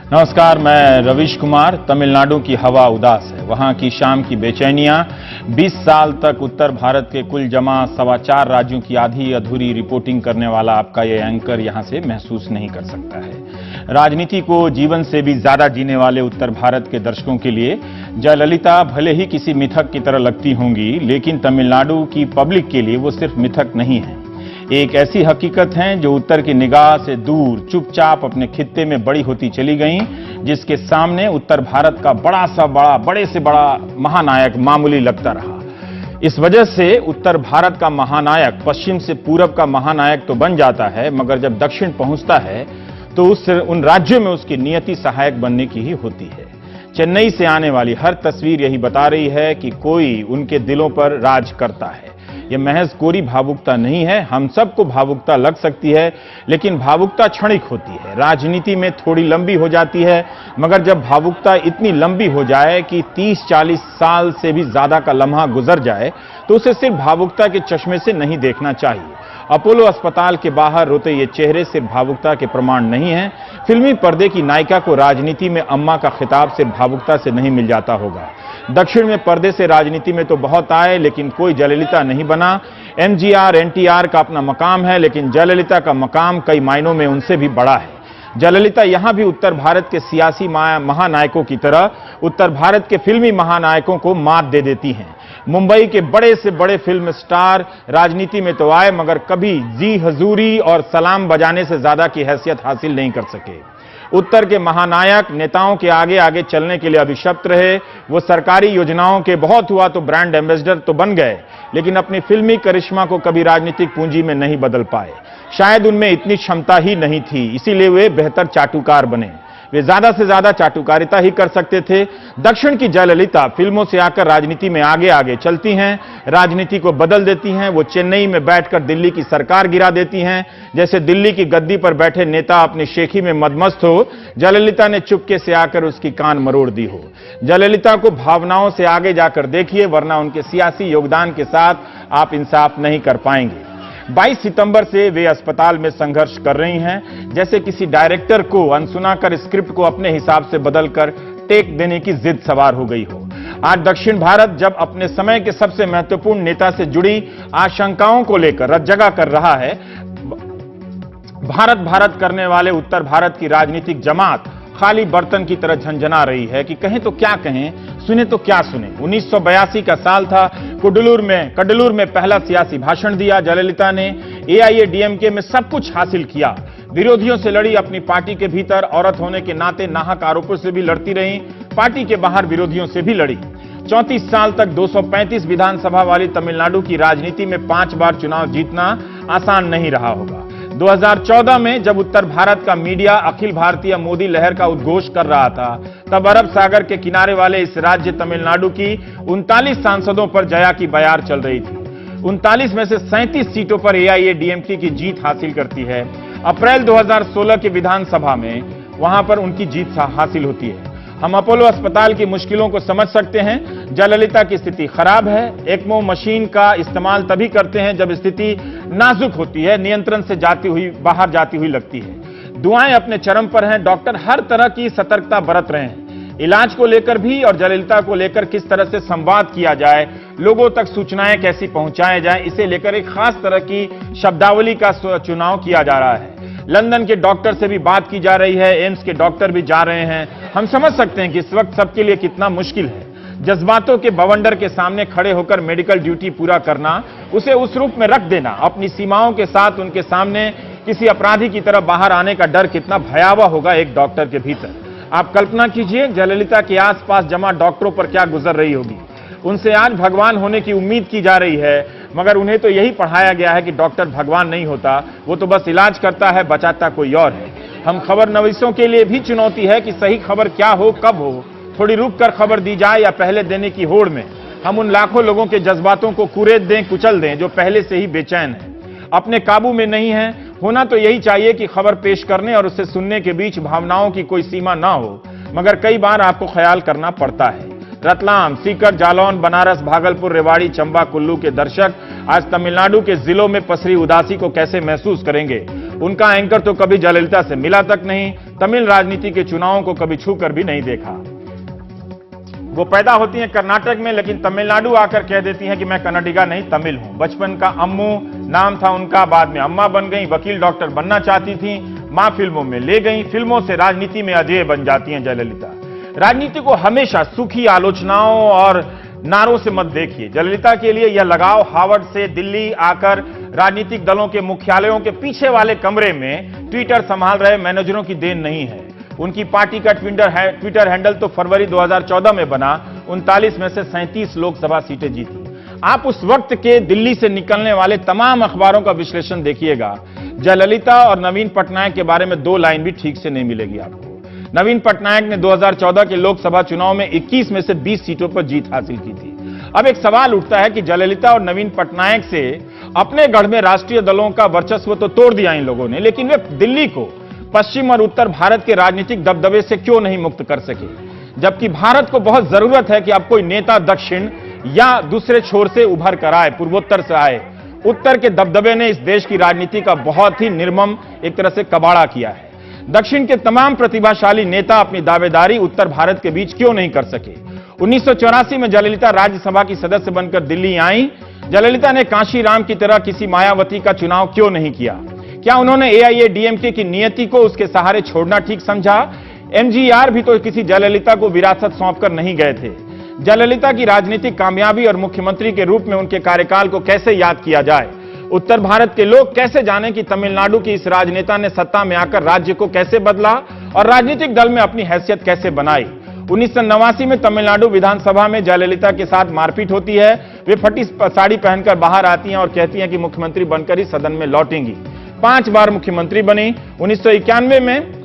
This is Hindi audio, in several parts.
नमस्कार, मैं रवीश कुमार। तमिलनाडु की हवा उदास है, वहां की शाम की बेचैनियां 20 साल तक उत्तर भारत के कुल जमा 4.25 राज्यों की आधी अधूरी रिपोर्टिंग करने वाला आपका ये एंकर यहां से महसूस नहीं कर सकता है। राजनीति को जीवन से भी ज्यादा जीने वाले उत्तर भारत के दर्शकों के लिए जयललिता भले ही किसी मिथक की तरह लगती होंगी, लेकिन तमिलनाडु की पब्लिक के लिए वो सिर्फ मिथक नहीं है, एक ऐसी हकीकत है जो उत्तर की निगाह से दूर चुपचाप अपने खित्ते में बड़ी होती चली गई, जिसके सामने उत्तर भारत का बड़े से बड़ा महानायक मामूली लगता रहा। इस वजह से उत्तर भारत का महानायक पश्चिम से पूरब का महानायक तो बन जाता है, मगर जब दक्षिण पहुंचता है तो उन राज्यों में उसकी नियति सहायक बनने की ही होती है। चेन्नई से आने वाली हर तस्वीर यही बता रही है कि कोई उनके दिलों पर राज करता है। यह महज कोरी भावुकता नहीं है, हम सबको भावुकता लग सकती है, लेकिन भावुकता क्षणिक होती है, राजनीति में थोड़ी लंबी हो जाती है। मगर जब भावुकता इतनी लंबी हो जाए कि 30-40 साल से भी ज्यादा का लम्हा गुजर जाए, तो उसे सिर्फ भावुकता के चश्मे से नहीं देखना चाहिए। अपोलो अस्पताल के बाहर रोते ये चेहरे सिर्फ भावुकता के प्रमाण नहीं है। फिल्मी पर्दे की नायिका को राजनीति में अम्मा का खिताब सिर्फ भावुकता से नहीं मिल जाता होगा। दक्षिण में पर्दे से राजनीति में तो बहुत आए, लेकिन कोई जयललिता नहीं बना। एमजीआर, एनटीआर का अपना मकाम है, लेकिन जयललिता का मकाम कई मायनों में उनसे भी बड़ा है। जयललिता यहां भी उत्तर भारत के सियासी महानायकों की तरह उत्तर भारत के फिल्मी महानायकों को मात दे देती हैं। मुंबई के बड़े से बड़े फिल्म स्टार राजनीति में तो आए, मगर कभी जी हजूरी और सलाम बजाने से ज्यादा की हैसियत हासिल नहीं कर सके। उत्तर के महानायक नेताओं के आगे आगे चलने के लिए अभिशप्त रहे। वो सरकारी योजनाओं के बहुत हुआ तो ब्रांड एम्बेसडर तो बन गए, लेकिन अपनी फिल्मी करिश्मा को कभी राजनीतिक पूंजी में नहीं बदल पाए। शायद उनमें इतनी क्षमता ही नहीं थी, इसीलिए वे बेहतर चाटुकार बने। वे ज्यादा से ज्यादा चाटुकारिता ही कर सकते थे। दक्षिण की जयललिता फिल्मों से आकर राजनीति में आगे आगे चलती हैं, राजनीति को बदल देती हैं। वो चेन्नई में बैठकर दिल्ली की सरकार गिरा देती हैं। जैसे दिल्ली की गद्दी पर बैठे नेता अपनी शेखी में मदमस्त हो, जयललिता ने चुपके से आकर उसकी कान मरोड़ दी हो। जयललिता को भावनाओं से आगे जाकर देखिए, वरना उनके सियासी योगदान के साथ आप इंसाफ नहीं कर पाएंगे। 22 सितंबर से वे अस्पताल में संघर्ष कर रही हैं, जैसे किसी डायरेक्टर को अनसुना कर स्क्रिप्ट को अपने हिसाब से बदलकर टेक देने की जिद सवार हो गई हो। आज दक्षिण भारत जब अपने समय के सबसे महत्वपूर्ण नेता से जुड़ी आशंकाओं को लेकर रज्जगा कर रहा है, भारत करने वाले उत्तर भारत की राजनीतिक जमात खाली बर्तन की तरह झंझना रही है कि कहें तो क्या कहें, सुने तो क्या सुने। 1982 का साल था। कडलूर में पहला सियासी भाषण दिया जयललिता ने। एआईएडीएमके में सब कुछ हासिल किया। विरोधियों से लड़ी, अपनी पार्टी के भीतर औरत होने के नाते नाहक आरोपों से भी लड़ती रही, पार्टी के बाहर विरोधियों से भी लड़ी। 34 साल तक 235 विधानसभा वाली तमिलनाडु की राजनीति में 5 बार चुनाव जीतना आसान नहीं रहा होगा। 2014 में जब उत्तर भारत का मीडिया अखिल भारतीय मोदी लहर का उद्घोष कर रहा था, तब अरब सागर के किनारे वाले इस राज्य तमिलनाडु की 39 सांसदों पर जया की बयार चल रही थी। 39 में से 37 सीटों पर एआईएडीएमके की जीत हासिल करती है। अप्रैल 2016 के विधानसभा में वहां पर उनकी जीत हासिल होती है। हम अपोलो अस्पताल की मुश्किलों को समझ सकते हैं। जयललिता की स्थिति खराब है। एक्मो मशीन का इस्तेमाल तभी करते हैं जब स्थिति नाजुक होती है, नियंत्रण से बाहर जाती हुई लगती है। दुआएं अपने चरम पर हैं। डॉक्टर हर तरह की सतर्कता बरत रहे हैं, इलाज को लेकर भी और जयललिता को लेकर किस तरह से संवाद किया जाए, लोगों तक सूचनाएं कैसी पहुंचाए जाए, इसे लेकर एक खास तरह की शब्दावली का चुनाव किया जा रहा है। लंदन के डॉक्टर से भी बात की जा रही है, एम्स के डॉक्टर भी जा रहे हैं। हम समझ सकते हैं कि इस वक्त सबके लिए कितना मुश्किल है। जज्बातों के बवंडर के सामने खड़े होकर मेडिकल ड्यूटी पूरा करना, उसे उस रूप में रख देना, अपनी सीमाओं के साथ उनके सामने किसी अपराधी की तरह बाहर आने का डर कितना भयावह होगा एक डॉक्टर के भीतर। आप कल्पना कीजिए जयललिता के आसपास जमा डॉक्टरों पर क्या गुजर रही होगी। उनसे आज भगवान होने की उम्मीद की जा रही है, मगर उन्हें तो यही पढ़ाया गया है कि डॉक्टर भगवान नहीं होता, वो तो बस इलाज करता है, बचाता कोई और है। हम खबर नवीसों के लिए भी चुनौती है कि सही खबर क्या हो, कब हो, थोड़ी रुक कर खबर दी जाए या पहले देने की होड़ में हम उन लाखों लोगों के जज्बातों को कुरेद दें, कुचल दें, जो पहले से ही बेचैन है, अपने काबू में नहीं है। होना तो यही चाहिए कि खबर पेश करने और उसे सुनने के बीच भावनाओं की कोई सीमा ना हो, मगर कई बार आपको ख्याल करना पड़ता है। रतलाम, सीकर, जालौन, बनारस, भागलपुर, रेवाड़ी, चंबा, कुल्लू के दर्शक आज तमिलनाडु के जिलों में पसरी उदासी को कैसे महसूस करेंगे। उनका एंकर तो कभी जयललिता से मिला तक नहीं, तमिल राजनीति के चुनावों को कभी छूकर भी नहीं देखा। वो पैदा होती हैं कर्नाटक में, लेकिन तमिलनाडु आकर कह देती हैं कि मैं कन्नडिगा नहीं, तमिल हूं। बचपन का अम्मू नाम था उनका, बाद में अम्मा बन गई। वकील डॉक्टर बनना चाहती थी, मां फिल्मों में ले गई। फिल्मों से राजनीति में अजय बन जाती हैं जयललिता। राजनीति को हमेशा सूखी आलोचनाओं और नारों से मत देखिए। जयललिता के लिए यह लगाव हार्वर्ड से दिल्ली आकर राजनीतिक दलों के मुख्यालयों के पीछे वाले कमरे में ट्विटर संभाल रहे मैनेजरों की देन नहीं है। उनकी पार्टी का ट्विटर हैंडल तो फरवरी 2014 में बना, 39 में से 37 लोकसभा सीटें जीती। आप उस वक्त के दिल्ली से निकलने वाले तमाम अखबारों का विश्लेषण देखिएगा, जयललिता और नवीन पटनायक के बारे में 2 लाइन भी ठीक से नहीं मिलेगी आपको। नवीन पटनायक ने 2014 के लोकसभा चुनाव में 21 में से 20 सीटों पर जीत हासिल की थी। अब एक सवाल उठता है कि जयललिता और नवीन पटनायक से अपने गढ़ में राष्ट्रीय दलों का वर्चस्व तो तोड़ दिया इन लोगों ने, लेकिन वे दिल्ली को पश्चिम और उत्तर भारत के राजनीतिक दबदबे से क्यों नहीं मुक्त कर सके, जबकि भारत को बहुत जरूरत है कि अब कोई नेता दक्षिण या दूसरे छोर से उभर कर आए, पूर्वोत्तर से आए। उत्तर के दबदबे ने इस देश की राजनीति का बहुत ही निर्मम एक तरह से कबाड़ा किया है। दक्षिण के तमाम प्रतिभाशाली नेता अपनी दावेदारी उत्तर भारत के बीच क्यों नहीं कर सके। 1984 में जयललिता राज्यसभा की सदस्य बनकर दिल्ली आई। जयललिता ने कांशी राम की तरह किसी मायावती का चुनाव क्यों नहीं किया? क्या उन्होंने एआईएडीएमके की नियति को उसके सहारे छोड़ना ठीक समझा? एमजीआर भी तो किसी जयललिता को विरासत सौंपकर नहीं गए थे। जयललिता की राजनीतिक कामयाबी और मुख्यमंत्री के रूप में उनके कार्यकाल को कैसे याद किया जाए? उत्तर भारत के लोग कैसे जाने कि तमिलनाडु की इस राजनेता ने सत्ता में आकर राज्य को कैसे बदला और राजनीतिक दल में अपनी हैसियत कैसे बनाई? 1989 में तमिलनाडु विधानसभा में जयललिता के साथ मारपीट होती है। वे फटी साड़ी पहनकर बाहर आती हैं और कहती हैं कि मुख्यमंत्री बनकर ही सदन में लौटेंगी। 5 बार मुख्यमंत्री बनी। 1991 में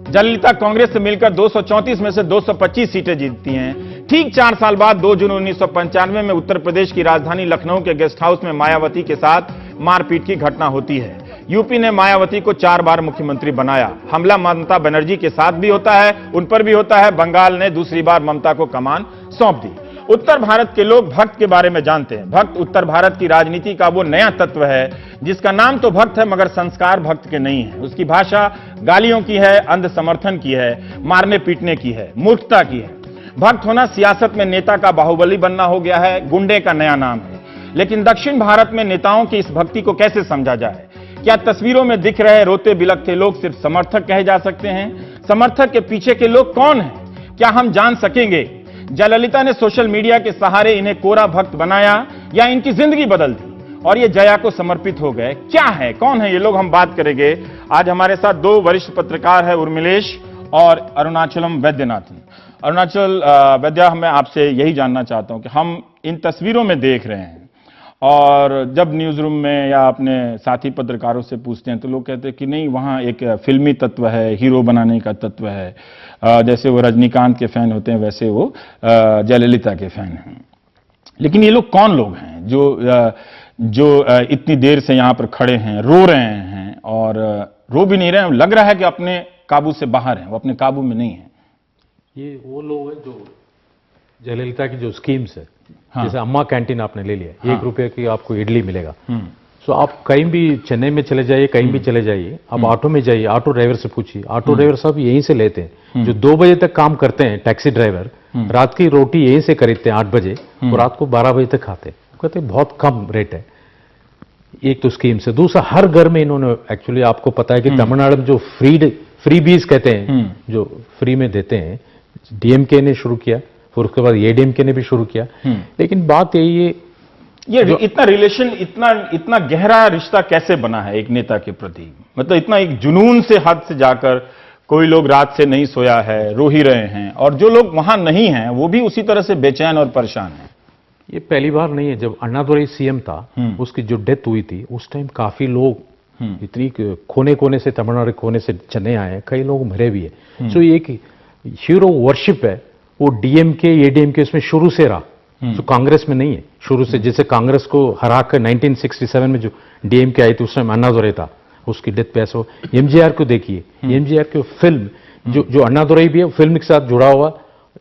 जयललिता कांग्रेस से मिलकर 234 में से 225 सीटें जीतती हैं। ठीक 4 साल बाद 2 जून 1995 में उत्तर प्रदेश की राजधानी लखनऊ के गेस्ट हाउस में मायावती के साथ मारपीट की घटना होती है। यूपी ने मायावती को 4 बार मुख्यमंत्री बनाया। हमला ममता बनर्जी के साथ भी होता है, उन पर भी होता है। बंगाल ने दूसरी बार ममता को कमान सौंप दी। उत्तर भारत के लोग भक्त के बारे में जानते हैं। भक्त उत्तर भारत की राजनीति का वो नया तत्व है जिसका नाम तो भक्त है मगर संस्कार भक्त के नहीं है। उसकी भाषा गालियों की है, अंध समर्थन की है, मारने पीटने की है, मूर्खता की है। भक्त होना सियासत में नेता का बाहुबली बनना हो गया है, गुंडे का नया नाम है। लेकिन दक्षिण भारत में नेताओं की इस भक्ति को कैसे समझा जाए? क्या तस्वीरों में दिख रहे रोते बिलखते लोग सिर्फ समर्थक कहे जा सकते हैं? समर्थक के पीछे के लोग कौन हैं? क्या हम जान सकेंगे जयललिता ने सोशल मीडिया के सहारे इन्हें कोरा भक्त बनाया या इनकी जिंदगी बदल दी और ये जया को समर्पित हो गए? क्या है, कौन है ये लोग, हम बात करेंगे। आज हमारे साथ 2 वरिष्ठ पत्रकार हैं, उर्मिलेश और अरुणाचलम वैद्यनाथन। अरुणाचल वैद्या, मैं आपसे यही जानना चाहता हूं कि हम इन तस्वीरों में देख रहे हैं और जब न्यूज रूम में या अपने साथी पत्रकारों से पूछते हैं तो लोग कहते हैं कि नहीं, वहां एक फिल्मी तत्व है, हीरो बनाने का तत्व है। जैसे वो रजनीकांत के फैन होते हैं वैसे वो जयललिता के फैन हैं। लेकिन ये लोग कौन लोग हैं जो इतनी देर से यहां पर खड़े हैं, रो रहे हैं और रो भी नहीं रहे हैं, लग रहा है कि अपने काबू से बाहर हैं, वो अपने काबू में नहीं है। ये वो लोग हैं जो जयललिता की जो स्कीम्स है, हाँ। जैसे अम्मा कैंटीन आपने ले लिया, हाँ। 1 रुपए की आपको इडली मिलेगा। सो आप कहीं भी चेन्नई में चले जाइए, कहीं भी चले जाइए, आप ऑटो में जाइए, ऑटो ड्राइवर से पूछिए, ऑटो ड्राइवर सब यहीं से लेते हैं। जो 2 बजे तक काम करते हैं टैक्सी ड्राइवर, रात की रोटी यहीं से खरीदते हैं 8 बजे और रात को 12 बजे तक खाते हैं। कहते हैं बहुत कम रेट है। एक तो स्कीम से, दूसरा हर घर में इन्होंने, एक्चुअली आपको पता है कि तमिलनाडु में जो फ्री बीज कहते हैं, जो फ्री में देते हैं, डीएमके ने शुरू किया, फिर उसके बाद एडीएमके ने भी शुरू किया। लेकिन बात यही है, ये इतना रिलेशन, इतना गहरा रिश्ता कैसे बना है एक नेता के प्रति? मतलब इतना एक जुनून से हद से जाकर कोई लोग रात से नहीं सोया है, रो ही रहे हैं, और जो लोग वहां नहीं हैं वो भी उसी तरह से बेचैन और परेशान हैं। ये पहली बार नहीं है। जब अन्नादुरई सीएम था, उसकी जो डेथ हुई थी उस टाइम काफी लोग इतनी कोने कोने से, तमिलनाडु कोने से चेन्नई आए हैं, कई लोग मरे भी है। सो ये एक हीरो वर्शिप है, वो डीएमके एडीएमके इसमें शुरू से रहा, जो कांग्रेस में नहीं है शुरू से। जैसे कांग्रेस को हराकर 1967 में जो डीएमके आई थी उस टाइम अन्नादुरई था, उसकी डेथ पे ऐसा। एमजीआर को देखिए, एमजीआर की फिल्म जो अन्नादुरई भी है, फिल्म के साथ जुड़ा हुआ,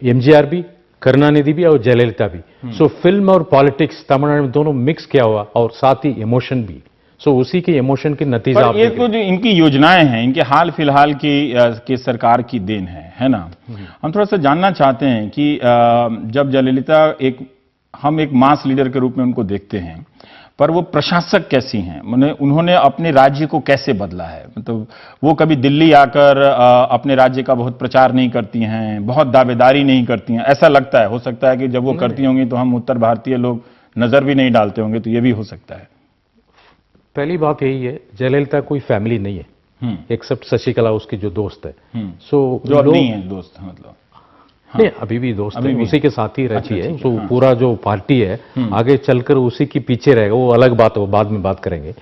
एमजीआर भी, करुणानिधि भी और जयललिता भी। सो फिल्म और पॉलिटिक्स तमिलनाडु में दोनों मिक्स किया हुआ और साथ ही इमोशन भी। सो उसी के इमोशन के नतीजा आप पर ये तो जो इनकी योजनाएं हैं, इनके हाल फिलहाल की सरकार की देन है ना। हम थोड़ा सा जानना चाहते हैं कि जब जयललिता हम एक मास लीडर के रूप में उनको देखते हैं, पर वो प्रशासक कैसी हैं, माने उन्होंने अपने राज्य को कैसे बदला है? मतलब वो कभी दिल्ली आकर अपने राज्य का बहुत प्रचार नहीं करती हैं, बहुत दावेदारी नहीं करती हैं, ऐसा लगता है। हो सकता है कि जब वो करती होंगी तो हम उत्तर भारतीय लोग नजर भी नहीं डालते होंगे, तो ये भी हो सकता है। पहली बात यही है, जयललिता कोई फैमिली नहीं है, एक्सेप्ट शशिकला उसकी जो दोस्त है। सो जो अब नहीं है दोस्त, मतलब नहीं, अभी भी दोस्त है, उसी के साथ ही रहती है। तो पूरा जो पार्टी है आगे चलकर उसी के पीछे रहेगा, वो अलग बात है, वो बाद में बात करेंगे।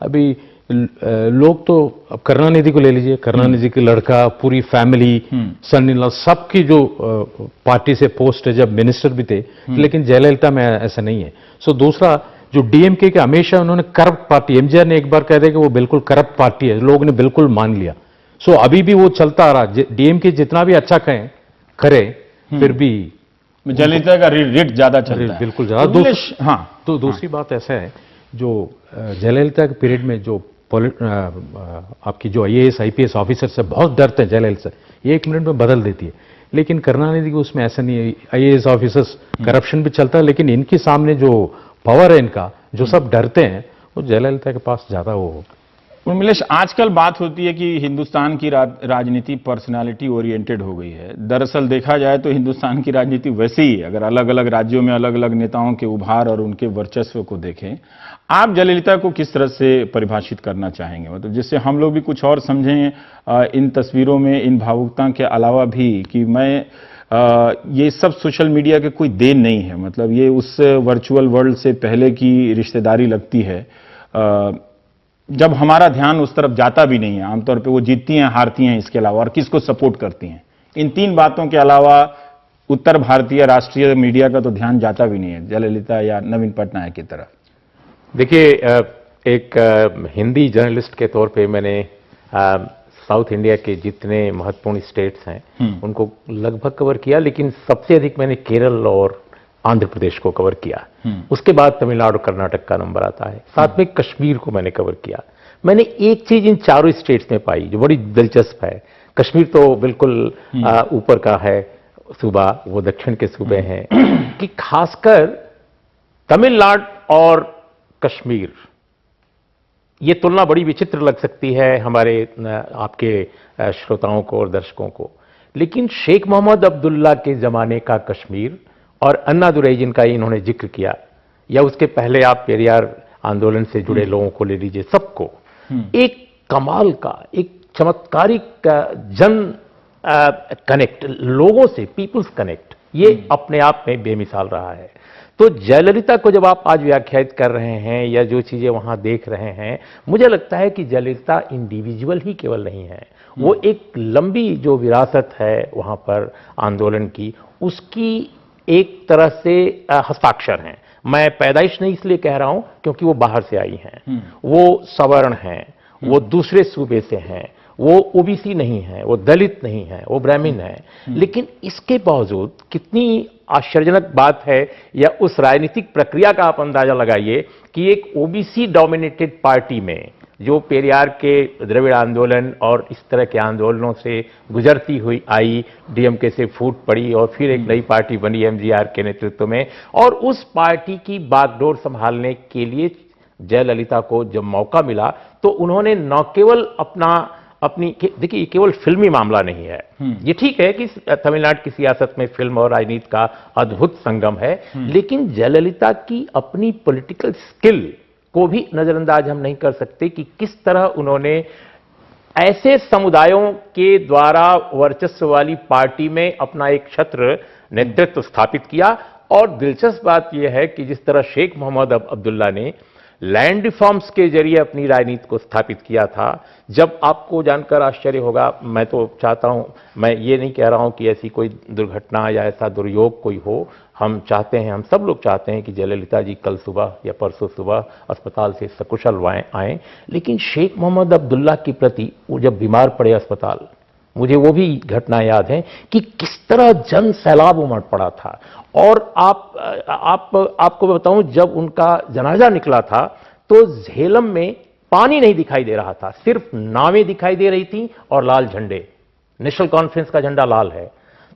अभी लोग तो, अब करुणानिधि को ले लीजिए, करुणानिधि की लड़का, पूरी फैमिली, सन इन लॉ, सबकी जो पार्टी से पोस्ट है, जब मिनिस्टर भी थे। लेकिन जयललिता में ऐसा नहीं है। सो दूसरा, जो डीएमके के हमेशा उन्होंने करप्ट पार्टी, एमजीआर ने एक बार कह दिया कि वो बिल्कुल करप्ट पार्टी है, लोगों ने बिल्कुल मान लिया। सो अभी भी वो चलता आ रहा, डीएमके जितना भी अच्छा करे, फिर भी जयललिता का रेट ज्यादा चलता है, बिल्कुल ज्यादा। हाँ, तो दूसरी बात ऐसा है, जो जयललिता के पीरियड में जो आपकी जो आईएएस आईपीएस ऑफिसर से बहुत डरते हैं जयललिता से, ये 1 मिनट में बदल देती है। लेकिन करुणानिधि को उसमें ऐसा नहीं है। आईएएस ऑफिसर्स करप्शन भी चलता है, लेकिन इनके सामने जो पावर है इनका, जो सब डरते हैं, वो जयललिता के पास ज्यादा वो। उर्मिलेश, आजकल बात होती है कि हिंदुस्तान की राजनीति पर्सनालिटी ओरिएंटेड हो गई है। दरअसल देखा जाए तो हिंदुस्तान की राजनीति वैसे ही है, अगर अलग अलग राज्यों में अलग अलग नेताओं के उभार और उनके वर्चस्व को देखें। आप जयललिता को किस तरह से परिभाषित करना चाहेंगे, मतलब जिससे हम लोग भी कुछ और समझें इन तस्वीरों में, इन भावुकता के अलावा भी, कि ये सब सोशल मीडिया के कोई देन नहीं है, मतलब ये उस वर्चुअल वर्ल्ड से पहले की रिश्तेदारी लगती है, जब हमारा ध्यान उस तरफ जाता भी नहीं है। आमतौर पे वो जीतती हैं, हारती हैं, इसके अलावा और किसको सपोर्ट करती हैं, इन 3 बातों के अलावा उत्तर भारतीय राष्ट्रीय मीडिया का तो ध्यान जाता भी नहीं है जयललिता या नवीन पटनायक की तरफ। देखिए, एक हिंदी जर्नलिस्ट के तौर पे मैंने साउथ इंडिया के जितने महत्वपूर्ण स्टेट्स हैं उनको लगभग कवर किया, लेकिन सबसे अधिक मैंने केरल और आंध्र प्रदेश को कवर किया। उसके बाद तमिलनाडु कर्नाटक का नंबर आता है, साथ में कश्मीर को मैंने कवर किया। मैंने एक चीज इन चारों स्टेट्स में पाई जो बड़ी दिलचस्प है। कश्मीर तो बिल्कुल ऊपर का है सूबा, वो दक्षिण के सूबे हैं, कि खासकर तमिलनाडु और कश्मीर, ये तुलना बड़ी विचित्र लग सकती है हमारे आपके श्रोताओं को और दर्शकों को, लेकिन शेख मोहम्मद अब्दुल्ला के जमाने का कश्मीर और अन्नादुरई जिनका इन्होंने जिक्र किया, या उसके पहले आप पेरियार आंदोलन से जुड़े लोगों को ले लीजिए, सबको एक कमाल का, एक चमत्कारिक जन कनेक्ट, लोगों से पीपुल्स कनेक्ट, ये अपने आप में बेमिसाल रहा है। तो जयललिता को जब आप आज व्याख्यायित कर रहे हैं या जो चीजें वहां देख रहे हैं, मुझे लगता है कि जयललिता इंडिविजुअल ही केवल नहीं है, वो एक लंबी जो विरासत है वहां पर आंदोलन की, उसकी एक तरह से हस्ताक्षर हैं। मैं पैदाइश नहीं इसलिए कह रहा हूं क्योंकि वो बाहर से आई हैं, वो सवर्ण हैं, वो दूसरे सूबे से हैं, वो ओबीसी नहीं है, वो दलित नहीं है, वो ब्राह्मण है, लेकिन इसके बावजूद कितनी आश्चर्यजनक बात है, या उस राजनीतिक प्रक्रिया का आप अंदाजा लगाइए कि एक ओबीसी डोमिनेटेड पार्टी में, जो पेरियार के द्रविड़ आंदोलन और इस तरह के आंदोलनों से गुजरती हुई आई, डीएमके से फूट पड़ी और फिर एक नई पार्टी बनी एमजीआर के नेतृत्व में, और उस पार्टी की बागडोर संभालने के लिए जयललिता को जब मौका मिला तो उन्होंने न केवल देखिए, केवल फिल्मी मामला नहीं है, ये ठीक है कि तमिलनाडु की सियासत में फिल्म और राजनीति का अद्भुत संगम है, लेकिन जयललिता की अपनी पॉलिटिकल स्किल को भी नजरअंदाज हम नहीं कर सकते कि किस तरह उन्होंने ऐसे समुदायों के द्वारा वर्चस्व वाली पार्टी में अपना एक छत्र नेतृत्व स्थापित किया। और दिलचस्प बात यह है कि जिस तरह शेख मोहम्मद अब्दुल्ला ने लैंड रिफॉर्म्स के जरिए अपनी राजनीति को स्थापित किया था, जब आपको जानकर आश्चर्य होगा, मैं तो चाहता हूं, मैं ये नहीं कह रहा हूं कि ऐसी कोई दुर्घटना या ऐसा दुर्योग कोई हो, हम चाहते हैं, हम सब लोग चाहते हैं कि जयललिता जी कल सुबह या परसों सुबह अस्पताल से सकुशल आएं, लेकिन शेख मोहम्मद अब्दुल्ला के प्रति वो जब बीमार पड़े अस्पताल, मुझे वो भी घटना याद है कि किस तरह जन सैलाब उमड़ पड़ा था। और आपको बताऊं, जब उनका जनाजा निकला था तो झेलम में पानी नहीं दिखाई दे रहा था, सिर्फ नावें दिखाई दे रही थी और लाल झंडे। नेशनल कॉन्फ्रेंस का झंडा लाल है।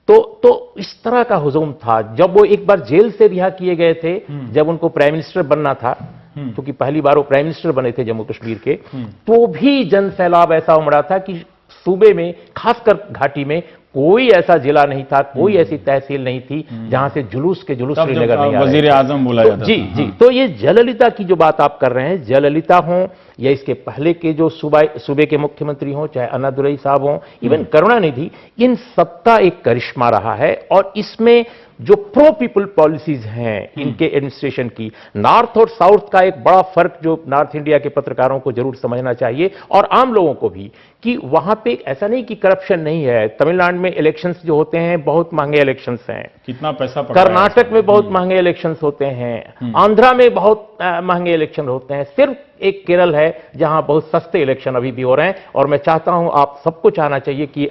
तो इस तरह का हुजूम था। जब वो एक बार जेल से रिहा किए गए थे, जब उनको प्राइम मिनिस्टर बनना था, क्योंकि पहली बार वो प्राइम मिनिस्टर बने थे जम्मू कश्मीर के, तो भी जन सैलाब ऐसा उमड़ा था कि सूबे में, खासकर घाटी में, कोई ऐसा जिला नहीं था, कोई ऐसी तहसील नहीं थी जहां से जुलूस श्रीनगर नहीं आ रहे थे। वजीर आजम बोला जाता जी था। जी। तो ये जयललिता की जो बात आप कर रहे हैं, जयललिता हों या इसके पहले के जो सूबे के मुख्यमंत्री हों, चाहे अन्नादुरई साहब हों, इवन करुणानिधि, इन सबका एक करिश्मा रहा है। और इसमें जो प्रो पीपल पॉलिसीज हैं इनके एडमिनिस्ट्रेशन की, नॉर्थ और साउथ का एक बड़ा फर्क जो नॉर्थ इंडिया के पत्रकारों को जरूर समझना चाहिए और आम लोगों को भी, कि वहां पे ऐसा नहीं कि करप्शन नहीं है। तमिलनाडु में इलेक्शंस जो होते हैं बहुत महंगे इलेक्शंस हैं, कितना पैसा पड़ रहा है। कर्नाटक में बहुत महंगे इलेक्शंस होते हैं, आंध्रा में बहुत महंगे इलेक्शन होते हैं। सिर्फ एक केरल है जहां बहुत सस्ते इलेक्शन अभी भी हो रहे हैं, और मैं चाहता हूं, आप सबको चाहना चाहिए कि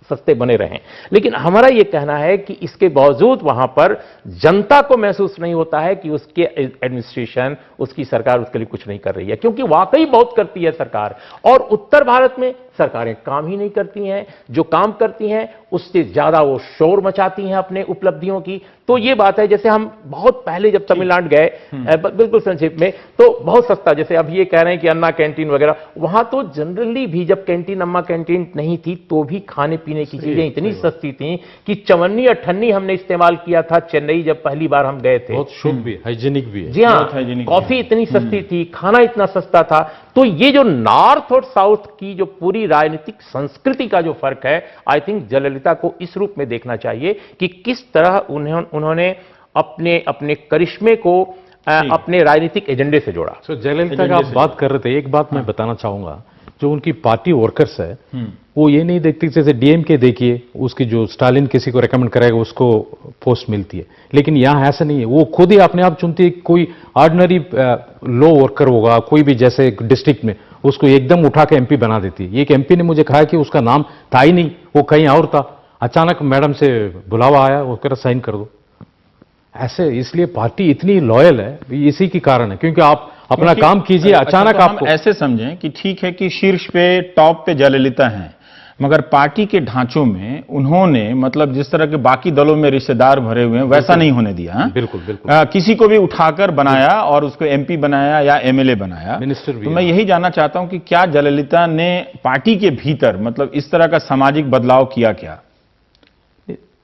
सस्ते बने रहें। लेकिन हमारा यह कहना है कि इसके बावजूद वहां पर जनता को महसूस नहीं होता है कि उसके एडमिनिस्ट्रेशन, उसकी सरकार उसके लिए कुछ नहीं कर रही है, क्योंकि वाकई बहुत करती है सरकार। और उत्तर भारत में सरकारें काम ही नहीं करती हैं, जो काम करती हैं उससे ज्यादा वो शोर मचाती हैं अपने उपलब्धियों की। तो ये बात है, जैसे हम बहुत पहले जब तमिलनाडु गए, बिल्कुल संक्षेप में, तो बहुत सस्ता, जैसे अब ये कह रहे हैं कि अन्ना कैंटीन वगैरह, वहां तो जनरली भी जब कैंटीन, अम्मा कैंटीन नहीं थी, तो भी खाने पीने की चीजें इतनी सस्ती थी कि चवन्नी अठन्नी हमने इस्तेमाल किया था चेन्नई जब पहली बार हम गए थे। बहुत शुद्ध भी, हाइजीनिक भी है। जी हाँ, कॉफी इतनी सस्ती थी, खाना इतना सस्ता था। तो ये जो नॉर्थ और साउथ की जो पूरी राजनीतिक संस्कृति का जो फर्क है, आई थिंक जयललिता को इस रूप में देखना चाहिए कि किस तरह उन्होंने अपने करिश्मे को अपने राजनीतिक एजेंडे से जोड़ा। जयललिता का आप बात कर रहे थे, एक बात मैं बताना चाहूंगा, जो उनकी पार्टी वर्कर्स है वो ये नहीं देखती, जैसे डीएमके देखिए, उसकी जो स्टालिन किसी को रेकमेंड करेगा उसको पोस्ट मिलती है, लेकिन यहां ऐसा नहीं है। वो खुद ही अपने आप चुनती है। कोई ऑर्डिनरी लो वर्कर होगा कोई भी, जैसे डिस्ट्रिक्ट में, उसको एकदम उठा के एमपी बना देती है। एक एमपी ने मुझे कहा कि उसका नाम था ही नहीं, वो कहीं और था, अचानक मैडम से बुलावा आया, वो कह रहा साइन कर दो। ऐसे इसलिए पार्टी इतनी लॉयल है, इसी के कारण है, क्योंकि आप अपना काम कीजिए, अचानक आपको। हम ऐसे समझें कि ठीक है कि शीर्ष पे, टॉप पे जयललिता हैं, मगर पार्टी के ढांचों में उन्होंने, मतलब जिस तरह के बाकी दलों में रिश्तेदार भरे हुए हैं, वैसा नहीं होने दिया। बिल्कुल बिल्कुल। किसी को भी उठाकर बनाया और उसको एमपी बनाया या एमएलए बनाया, मिनिस्टर भी। तो मैं यही जानना चाहता हूं कि क्या जयललिता ने पार्टी के भीतर, मतलब इस तरह का सामाजिक बदलाव किया? क्या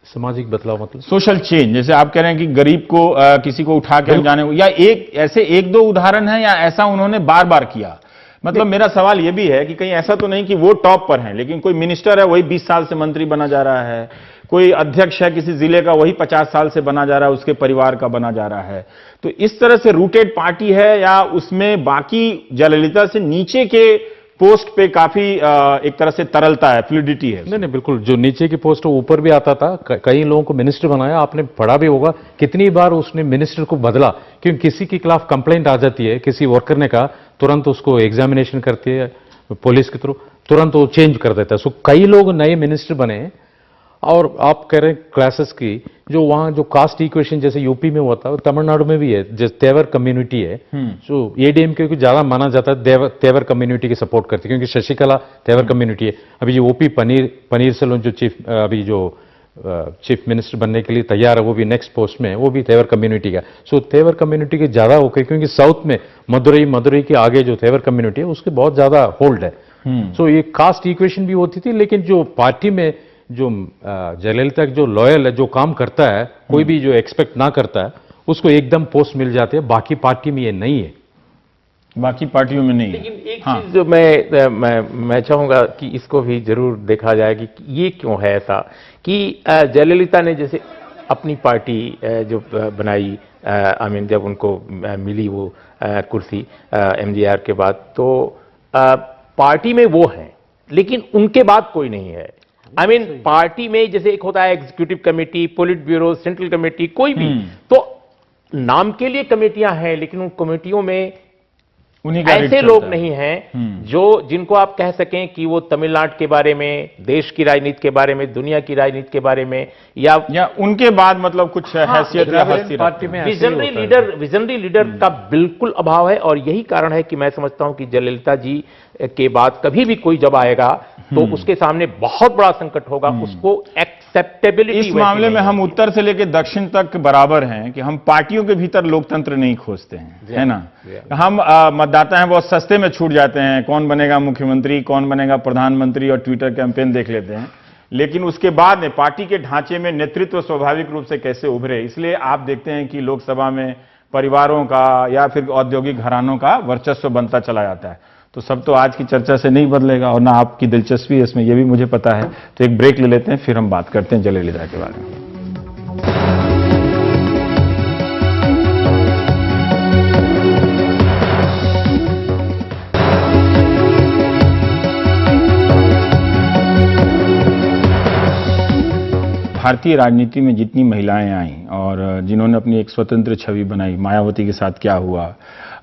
सामाजिक बदलाव मतलब? सोशल चेंज, जैसे आप कह रहे हैं कि गरीब को किसी को उठा के जाने को, या एक दो उदाहरण है, या ऐसा उन्होंने बार बार किया? मतलब मेरा सवाल यह भी है कि कहीं ऐसा तो नहीं कि वो टॉप पर हैं, लेकिन कोई मिनिस्टर है वही 20 साल से मंत्री बना जा रहा है, कोई अध्यक्ष है किसी जिले का वही 50 साल से बना जा रहा है, उसके परिवार का बना जा रहा है। तो इस तरह से रूटेड पार्टी है, या उसमें बाकी जयललिता से नीचे के पोस्ट पे काफी एक तरह से तरलता है, फ्लूइडिटी है? नहीं, बिल्कुल। जो नीचे की पोस्ट है ऊपर भी आता था, कई लोगों को मिनिस्टर बनाया, आपने पढ़ा भी होगा कितनी बार उसने मिनिस्टर को बदला, क्योंकि किसी के खिलाफ कंप्लेंट आ जाती है, किसी वर्कर ने कहा, तुरंत उसको एग्जामिनेशन करती है पुलिस के थ्रू, तुरंत वो चेंज कर देता है। सो कई लोग नए मिनिस्टर बने। और आप कह रहे हैं क्लासेस की, जो वहां जो कास्ट इक्वेशन जैसे यूपी में हुआ था, तमिलनाडु में भी है, जैसे तेवर कम्युनिटी है, जो एडीएमके को ज्यादा माना जाता है, तेवर कम्युनिटी की सपोर्ट करती है, क्योंकि शशिकला तेवर कम्युनिटी है। अभी जो ओपी पनीरसेल्वम जो चीफ मिनिस्टर बनने के लिए तैयार है, वो भी नेक्स्ट पोस्ट में है, वो भी तेवर कम्युनिटी का। सो तेवर कम्युनिटी के ज्यादा होकर, क्योंकि साउथ में मदुरई के आगे जो तेवर कम्युनिटी है उसके बहुत ज्यादा होल्ड है। सो ये कास्ट इक्वेशन भी होती थी, लेकिन जो पार्टी में जो जयललिता जो लॉयल है, जो काम करता है, कोई भी जो एक्सपेक्ट ना करता है, उसको एकदम पोस्ट मिल जाते हैं। बाकी पार्टी में ये नहीं है, बाकी पार्टियों में नहीं है। लेकिन एक चीज जो मैं चाहूंगा कि इसको भी जरूर देखा जाए कि ये क्यों है ऐसा, कि जयललिता ने जैसे अपनी पार्टी जो बनाई, जब उनको मिली वो कुर्सी एमजीआर के बाद, तो पार्टी में वो हैं, लेकिन उनके बाद कोई नहीं है। पार्टी में जैसे एक होता है executive committee, politburo, central committee, कोई भी, तो नाम के लिए कमेटियां हैं, लेकिन उन कमेटियों में उन्हीं का ऐसे रीड लोग चलता है। नहीं हैं जो जिनको आप कह सकें कि वो तमिलनाडु के बारे में, देश की राजनीति के बारे में, दुनिया की राजनीति के बारे में या उनके बाद मतलब कुछ हैसियत या हस्ती पार्टी रखते हैं। में ऐसे ही होता है। विजनरी लीडर का बिल्कुल अभाव है। और यही कारण है कि मैं समझता हूं कि जयललिता जी के बाद कभी भी कोई जब आएगा तो उसके सामने बहुत बड़ा संकट होगा। उसको एक्सेप्टेबिलिटी, इस मामले में हम उत्तर से लेकर दक्षिण तक बराबर हैं कि हम पार्टियों के भीतर लोकतंत्र नहीं खोजते हैं, है ना। हम मतदाता हैं, बहुत सस्ते में छूट जाते हैं, कौन बनेगा मुख्यमंत्री, कौन बनेगा प्रधानमंत्री, और ट्विटर कैंपेन देख लेते हैं। लेकिन उसके बाद में पार्टी के ढांचे में नेतृत्व स्वाभाविक रूप से कैसे उभरे, इसलिए आप देखते हैं कि लोकसभा में परिवारों का या फिर औद्योगिक घरानों का वर्चस्व बनता चला जाता है। तो सब तो आज की चर्चा से नहीं बदलेगा, और ना आपकी दिलचस्पी है इसमें, यह भी मुझे पता है। तो एक ब्रेक ले लेते हैं, फिर हम बात करते हैं जयललिता के बारे में। भारतीय राजनीति में जितनी महिलाएं आईं और जिन्होंने अपनी एक स्वतंत्र छवि बनाई, मायावती के साथ क्या हुआ,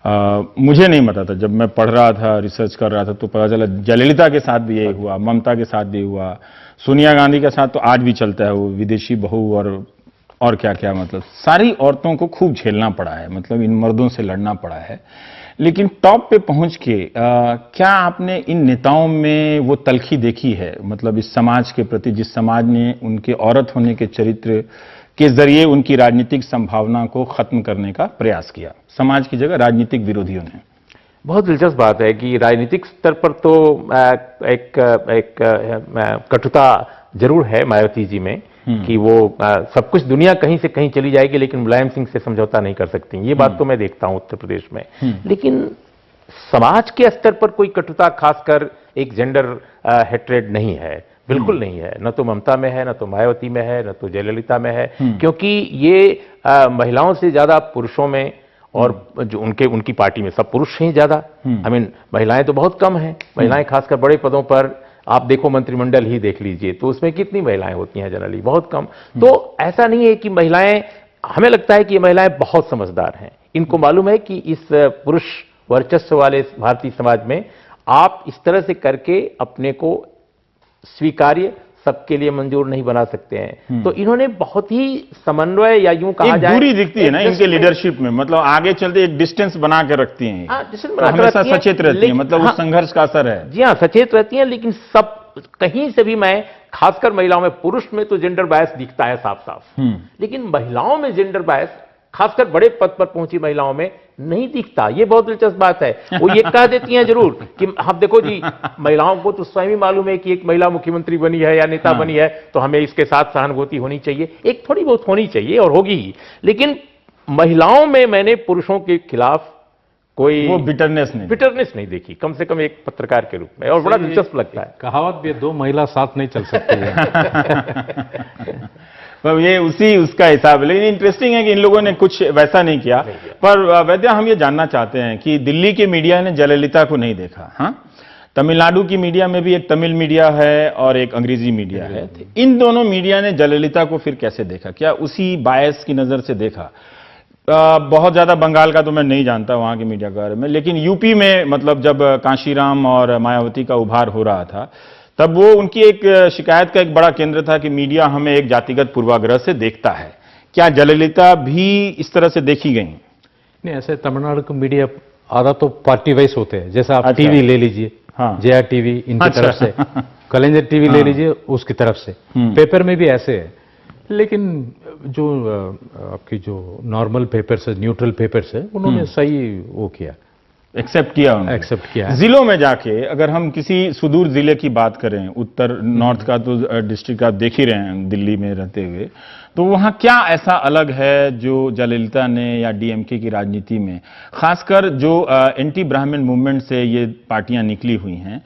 मुझे नहीं पता था। जब मैं पढ़ रहा था, रिसर्च कर रहा था, तो पता चला जयललिता के साथ भी यही हुआ, ममता के साथ भी हुआ, सोनिया गांधी के साथ तो आज भी चलता है, वो विदेशी बहू और क्या क्या, मतलब सारी औरतों को खूब झेलना पड़ा है, मतलब इन मर्दों से लड़ना पड़ा है। लेकिन टॉप पे पहुंच के क्या आपने इन नेताओं में वो तलखी देखी है, मतलब इस समाज के प्रति, जिस समाज ने उनके औरत होने के चरित्र के जरिए उनकी राजनीतिक संभावना को खत्म करने का प्रयास किया, समाज की जगह राजनीतिक विरोधियों ने? बहुत दिलचस्प बात है कि राजनीतिक स्तर पर तो एक कटुता जरूर है मायावती जी में कि वो सब कुछ दुनिया कहीं से कहीं चली जाएगी लेकिन मुलायम सिंह से समझौता नहीं कर सकती। ये बात तो मैं देखता हूं उत्तर प्रदेश में। लेकिन समाज के स्तर पर कोई कटुता, खासकर एक जेंडर हेट्रेड नहीं है, बिल्कुल नहीं है। न तो ममता में है, न तो मायावती में है, न तो जयललिता में है, क्योंकि ये महिलाओं से ज्यादा पुरुषों में, और जो उनकी पार्टी में सब पुरुष हैं ज्यादा। महिलाएं तो बहुत कम हैं। महिलाएं खासकर बड़े पदों पर आप देखो, मंत्रिमंडल ही देख लीजिए तो उसमें कितनी महिलाएं होती हैं, जनरली बहुत कम। तो ऐसा नहीं है कि महिलाएं, हमें लगता है कि ये महिलाएं बहुत समझदार हैं। इनको मालूम है कि इस पुरुष वर्चस्व वाले भारतीय समाज में आप इस तरह से करके अपने को स्वीकार्य, सबके लिए मंजूर नहीं बना सकते हैं। तो इन्होंने बहुत ही समन्वय, या यूं कहा जाए, दूरी दिखती है ना इनके लीडरशिप में, मतलब आगे चलते एक डिस्टेंस बना के रखती हैं। हमेशा सचेत रहती है, मतलब उस संघर्ष का असर है। जी हाँ, सचेत रहती हैं। लेकिन सब कहीं से भी, मैं खासकर महिलाओं में, पुरुष में तो जेंडर बायस दिखता है साफ साफ, लेकिन महिलाओं में जेंडर बायस, खासकर बड़े पद पर पहुंची महिलाओं में नहीं दिखता। ये बहुत दिलचस्प बात है। वो ये कह देती हैं जरूर कि हम देखो जी, महिलाओं को तो स्वयं ही मालूम है कि एक महिला मुख्यमंत्री बनी है या नेता बनी है तो हमें इसके साथ सहानुभूति होनी चाहिए, एक थोड़ी बहुत होनी चाहिए, और होगी ही। लेकिन महिलाओं में मैंने पुरुषों के खिलाफ कोई वो बिटरनेस नहीं देखी, कम से कम एक पत्रकार के रूप में, और बड़ा दिलचस्प लगता है। कहावत भी है, दो महिला साथ नहीं चल सकती है। पर ये उसका हिसाब है। लेकिन इंटरेस्टिंग है कि इन लोगों ने कुछ वैसा नहीं किया। पर वैद्या, हम ये जानना चाहते हैं कि दिल्ली की मीडिया ने जयललिता को नहीं देखा। हाँ, तमिलनाडु की मीडिया में भी एक तमिल मीडिया है और एक अंग्रेजी मीडिया है। इन दोनों मीडिया ने जयललिता को फिर कैसे देखा? क्या उसी बायस की नजर से देखा? बहुत ज्यादा बंगाल का तो मैं नहीं जानता वहां के मीडिया के बारे में, लेकिन यूपी में, मतलब जब कांशीराम और मायावती का उभार हो रहा था, तब वो उनकी एक शिकायत का एक बड़ा केंद्र था कि मीडिया हमें एक जातिगत पूर्वाग्रह से देखता है। क्या जयललिता भी इस तरह से देखी गई? नहीं, ऐसे तमिलनाडु का मीडिया आधा तो पार्टी वाइज होते हैं। जैसा आप अच्छा। टीवी ले लीजिए, हाँ। JR टीवी इनकी अच्छा। तरफ से, कलेंजर टीवी ले लीजिए उसकी तरफ से, पेपर में भी ऐसे है। लेकिन जो आपकी जो नॉर्मल पेपर्स है, न्यूट्रल पेपर्स है, उन्होंने सही वो किया, एक्सेप्ट किया है। जिलों में जाके अगर हम किसी सुदूर जिले की बात करें, उत्तर नॉर्थ का तो डिस्ट्रिक्ट आप देख ही रहे हैं दिल्ली में रहते हुए, तो वहां क्या ऐसा अलग है जो जयललिता ने या DMK की राजनीति में, खासकर जो एंटी ब्राह्मण मूवमेंट से ये पार्टियां निकली हुई हैं,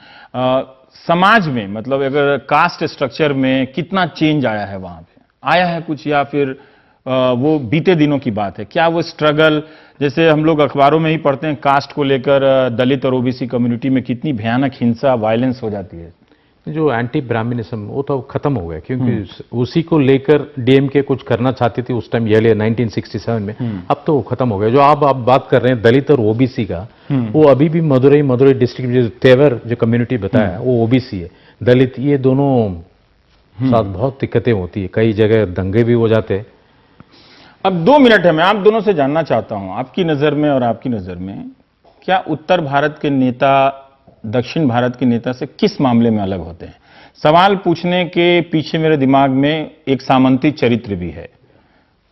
समाज में, मतलब अगर कास्ट स्ट्रक्चर में कितना चेंज आया है, वहां पे आया है कुछ, या फिर वो बीते दिनों की बात है? क्या वो स्ट्रगल, जैसे हम लोग अखबारों में ही पढ़ते हैं, कास्ट को लेकर दलित और OBC कम्युनिटी में कितनी भयानक हिंसा, वायलेंस हो जाती है? जो एंटी ब्राह्मणिज्म वो तो खत्म हो गया, क्योंकि उसी को लेकर डीएमके कुछ करना चाहती थी उस टाइम, ये 1967 में। अब तो वो खत्म हो गया। जो आप बात कर रहे हैं दलित और ओबीसी का, वो अभी भी मदुरई डिस्ट्रिक्ट जो तेवर जो कम्युनिटी बताया वो ओबीसी है। दलित ये दोनों साथ बहुत दिक्कतें होती है, कई जगह दंगे भी हो जाते हैं। अब 2 मिनट है, मैं आप दोनों से जानना चाहता हूं, आपकी नजर में और आपकी नजर में क्या उत्तर भारत के नेता दक्षिण भारत के नेता से किस मामले में अलग होते हैं? सवाल पूछने के पीछे मेरे दिमाग में एक सामंती चरित्र भी है।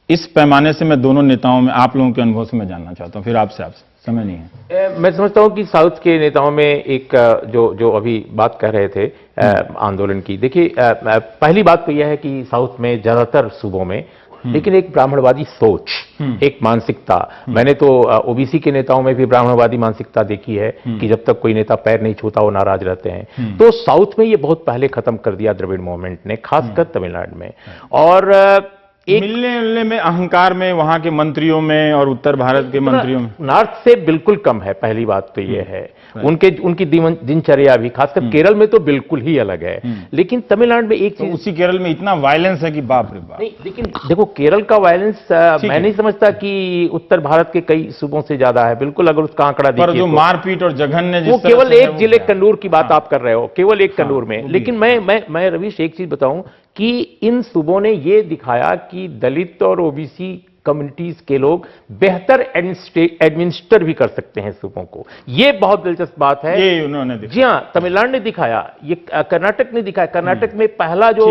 इस पैमाने से मैं दोनों नेताओं में, आप लोगों के अनुभव से मैं जानना चाहता हूं, फिर आपसे समय नहीं है। मैं समझता हूं कि साउथ के नेताओं में एक जो अभी बात कह रहे थे आंदोलन की, देखिए पहली बात तो यह है कि साउथ में ज्यादातर सूबों में लेकिन एक ब्राह्मणवादी सोच, एक मानसिकता, मैंने तो ओबीसी के नेताओं में भी ब्राह्मणवादी मानसिकता देखी है कि जब तक कोई नेता पैर नहीं छूता वो नाराज रहते हैं। तो साउथ में ये बहुत पहले खत्म कर दिया द्रविड़ मूवमेंट ने, खासकर तमिलनाडु में। और मिलने में अहंकार में वहां के मंत्रियों में और उत्तर भारत के मंत्रियों में नॉर्थ से बिल्कुल कम है, पहली बात तो ये है। उनकी दिनचर्या भी खासकर केरल में तो बिल्कुल ही अलग है। लेकिन तमिलनाडु में एक चीज, उसी केरल में इतना वायलेंस है कि बाप रे बाप। नहीं, लेकिन देखो केरल का वायलेंस मैं नहीं समझता कि उत्तर भारत के कई सूबों से ज्यादा है, बिल्कुल। अगर उसका आंकड़ा देखिए, जो मारपीट और जघन्य, वो केवल एक जिले कन्नूर की बात आप कर रहे हो, केवल एक कन्नूर में। लेकिन मैं रवीश एक चीज बताऊं कि इन सूबों ने ये दिखाया कि दलित और ओबीसी कम्युनिटीज के लोग बेहतर एडमिनिस्टर भी कर सकते हैं सूबों को। ये बहुत दिलचस्प बात है, ये उन्होंने दिखाया। जी हाँ, तमिलनाडु ने दिखाया, ये कर्नाटक ने दिखाया। कर्नाटक में पहला जो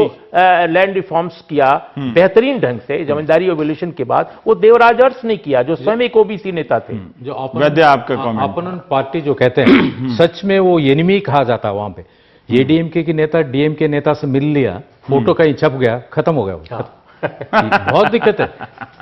लैंड रिफॉर्म्स किया बेहतरीन ढंग से जमींदारी एवोल्यूशन के बाद, वो देवराज अरस ने किया, जो स्वयं एक ओबीसी नेता थे। जो वैद्य आपका कमेंट, अपोनेंट पार्टी जो कहते हैं सच में वो एनिमी कहा जाता है वहां पे। ये डीएमके की नेता डीएमके नेता से मिल लिया, फोटो कहीं छप गया, खत्म हो गया। बहुत दिक्कत है।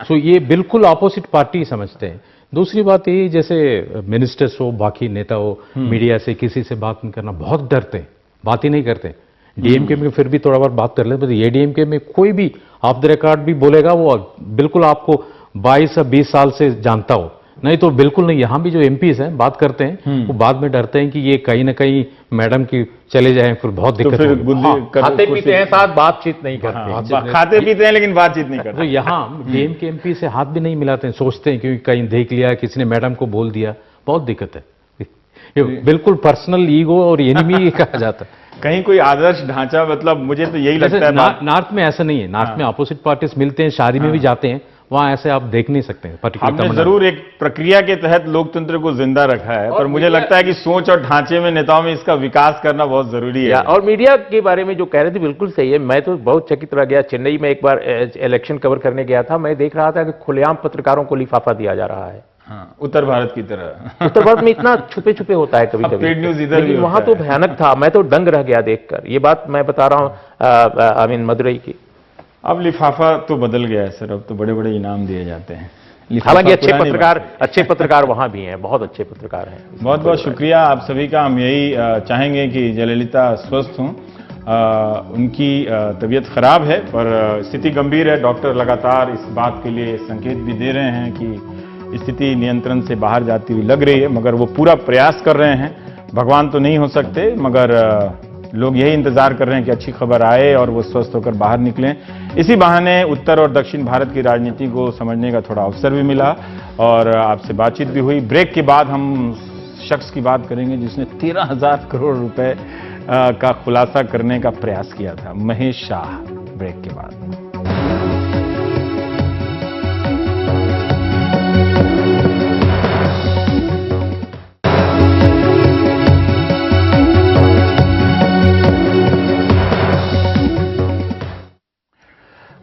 सो ये बिल्कुल अपोजिट पार्टी समझते हैं। दूसरी बात ये, जैसे मिनिस्टर्स हो, बाकी नेता हो, मीडिया से किसी से बात नहीं करना, बहुत डरते हैं, बात ही नहीं करते। डीएमके में फिर भी थोड़ा बहुत बात कर लेते, ये डीएमके में कोई भी ऑफ द रिकॉर्ड भी बोलेगा वो बिल्कुल आपको 22 या 20 साल से जानता हो, नहीं तो बिल्कुल नहीं। यहां भी जो एमपीज हैं बात करते हैं, वो बाद में डरते हैं कि ये कहीं ना कहीं मैडम की चले जाएं, फिर बहुत दिक्कत होगी। खाते पीते हैं साथ, बातचीत नहीं करते। खाते पीते हैं लेकिन बातचीत नहीं करते। तो यहाँ डीएमके एमपी से हाथ भी नहीं मिलाते हैं, सोचते हैं क्योंकि कहीं देख लिया, किसी ने मैडम को बोल दिया, बहुत दिक्कत है। ये बिल्कुल पर्सनल ईगो और एनिमी कहा जाता है। कहीं कोई आदर्श ढांचा, मतलब मुझे तो यही लगता है। नॉर्थ में ऐसा नहीं है, नॉर्थ में अपोजिट पार्टीज मिलते हैं, शादी में भी जाते हैं, वहां ऐसे आप देख नहीं सकते हैं। हमने जरूर एक प्रक्रिया के तहत लोकतंत्र को जिंदा रखा है, पर मुझे लगता है कि सोच और ढांचे में नेताओं में इसका विकास करना बहुत जरूरी है। और मीडिया के बारे में जो कह रहे थे बिल्कुल सही है। मैं तो बहुत चकित रह गया, चेन्नई में एक बार इलेक्शन कवर करने गया था, मैं देख रहा था कि खुलेआम पत्रकारों को लिफाफा दिया जा रहा है। हाँ, उत्तर भारत की तरह। उत्तर भारत में इतना छुपे छुपे होता है कभी कभी, पेड न्यूज इधर भी वहां तो भयानक था। मैं तो दंग रह गया देखकर। ये बात मैं बता रहा हूं आई मीन मदुरई की। अब लिफाफा तो बदल गया है सर, अब तो बड़े बड़े इनाम दिए जाते हैं। हालांकि अच्छे पत्रकार वहां भी हैं, बहुत अच्छे पत्रकार हैं। बहुत बहुत शुक्रिया आप सभी का। हम यही चाहेंगे कि जयललिता स्वस्थ हों। उनकी तबीयत खराब है पर स्थिति गंभीर है। डॉक्टर लगातार इस बात के लिए संकेत भी दे रहे हैं कि स्थिति नियंत्रण से बाहर जाती हुई लग रही है, मगर वो पूरा प्रयास कर रहे हैं। भगवान तो नहीं हो सकते, मगर लोग यही इंतजार कर रहे हैं कि अच्छी खबर आए और वो स्वस्थ होकर बाहर निकलें। इसी बहाने उत्तर और दक्षिण भारत की राजनीति को समझने का थोड़ा अवसर भी मिला और आपसे बातचीत भी हुई। ब्रेक के बाद हम शख्स की बात करेंगे जिसने 13,000 करोड़ रुपए का खुलासा करने का प्रयास किया था, महेश शाह। ब्रेक के बाद।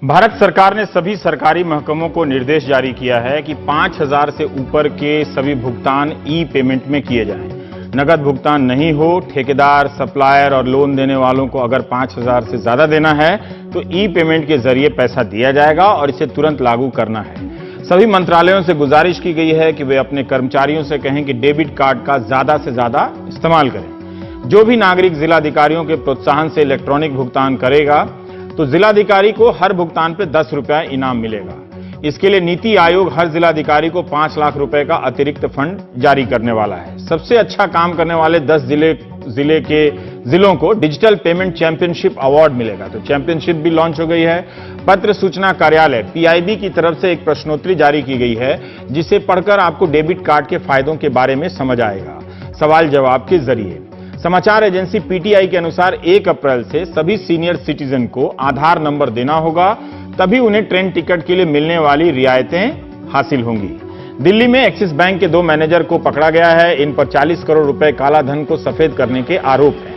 भारत सरकार ने सभी सरकारी महकमों को निर्देश जारी किया है कि 5,000 से ऊपर के सभी भुगतान ई पेमेंट में किए जाएं। नगद भुगतान नहीं हो, ठेकेदार, सप्लायर और लोन देने वालों को अगर 5,000 से ज्यादा देना है तो ई पेमेंट के जरिए पैसा दिया जाएगा और इसे तुरंत लागू करना है। सभी मंत्रालयों से गुजारिश की गई है कि वे अपने कर्मचारियों से कहें कि डेबिट कार्ड का ज्यादा से ज्यादा इस्तेमाल करें। जो भी नागरिक जिलाधिकारियों के प्रोत्साहन से इलेक्ट्रॉनिक भुगतान करेगा तो जिलाधिकारी को हर भुगतान पर 10 रुपया इनाम मिलेगा। इसके लिए नीति आयोग हर जिलाधिकारी को 5 लाख रुपए का अतिरिक्त फंड जारी करने वाला है। सबसे अच्छा काम करने वाले 10 जिले के जिलों को डिजिटल पेमेंट चैंपियनशिप अवार्ड मिलेगा। तो चैंपियनशिप भी लॉन्च हो गई है। पत्र सूचना कार्यालय पीआईबी की तरफ से एक प्रश्नोत्तरी जारी की गई है, जिसे पढ़कर आपको डेबिट कार्ड के फायदों के बारे में समझ आएगा, सवाल जवाब के जरिए। समाचार एजेंसी पीटीआई के अनुसार 1 अप्रैल से सभी सीनियर सिटीजन को आधार नंबर देना होगा, तभी उन्हें ट्रेन टिकट के लिए मिलने वाली रियायतें हासिल होंगी। दिल्ली में एक्सिस बैंक के 2 मैनेजर को पकड़ा गया है। इन पर 40 करोड़ रुपए काला धन को सफेद करने के आरोप हैं।